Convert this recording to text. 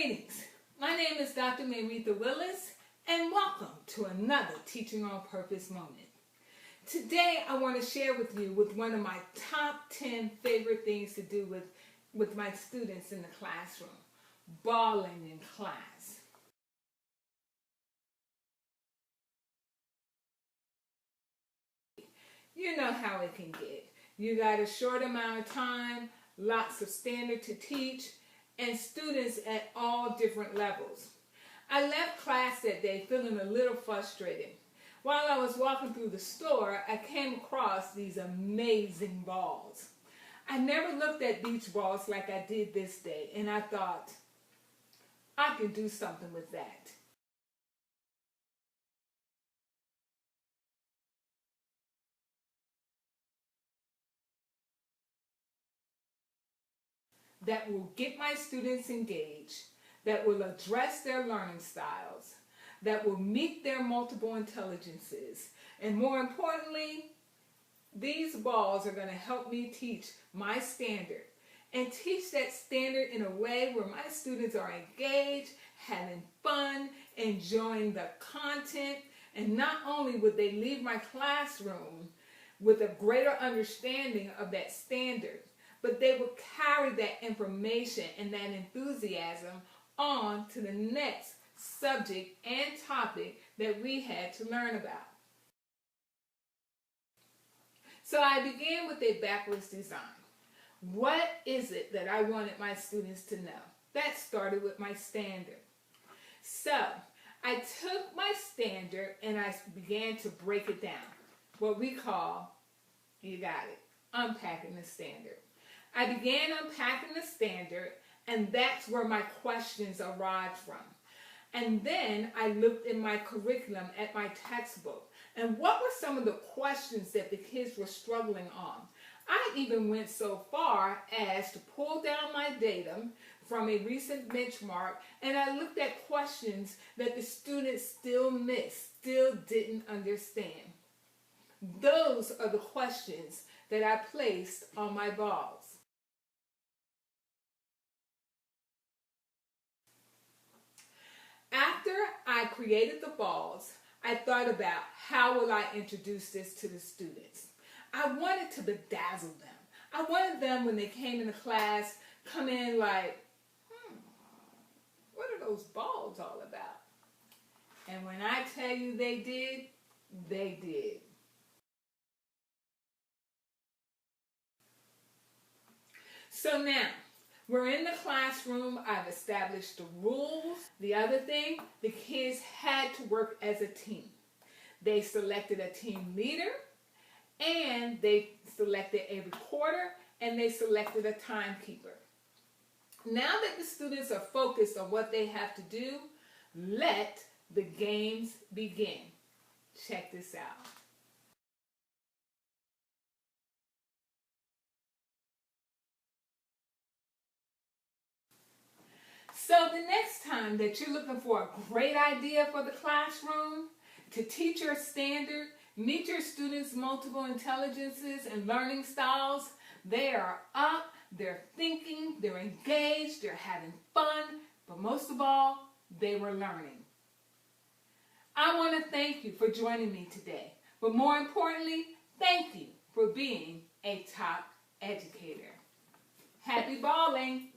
Greetings. My name is Dr. Mayretha Willis, and welcome to another Teaching on Purpose moment. Today, I want to share with you one of my top 10 favorite things to do with my students in the classroom: bawling in class. You know how it can get. You got a short amount of time, lots of standard to teach, and students at all different levels. I left class that day feeling a little frustrated. While I was walking through the store, I came across these amazing balls. I never looked at beach balls like I did this day, and I thought, I can do something with that. That will get my students engaged, that will address their learning styles, that will meet their multiple intelligences, and more importantly, these balls are going to help me teach my standard and teach that standard in a way where my students are engaged, having fun, enjoying the content, and not only would they leave my classroom with a greater understanding of that standard, but they will carry that information and that enthusiasm on to the next subject and topic that we had to learn about. So I began with a backwards design. What is it that I wanted my students to know? That started with my standard. So I took my standard and I began to break it down. What we call, you got it, unpacking the standard. I began unpacking the standard, and that's where my questions arrived from. And then I looked in my curriculum at my textbook, and what were some of the questions that the kids were struggling on? I even went so far as to pull down my data from a recent benchmark, and I looked at questions that the students still missed, still didn't understand. Those are the questions that I placed on my balls. After I created the balls, I thought about how will I introduce this to the students. I wanted to bedazzle them. I wanted them, when they came into class, come in like, what are those balls all about? And when I tell you they did, they did. So now, we're in the classroom. I've established the rules. The other thing, the kids had to work as a team. They selected a team leader, and they selected a recorder, and they selected a timekeeper. Now that the students are focused on what they have to do, let the games begin. Check this out. So the next time that you're looking for a great idea for the classroom, to teach your standard, meet your students' multiple intelligences and learning styles, they are up, they're thinking, they're engaged, they're having fun, but most of all, they were learning. I want to thank you for joining me today, but more importantly, thank you for being a top educator. Happy balling!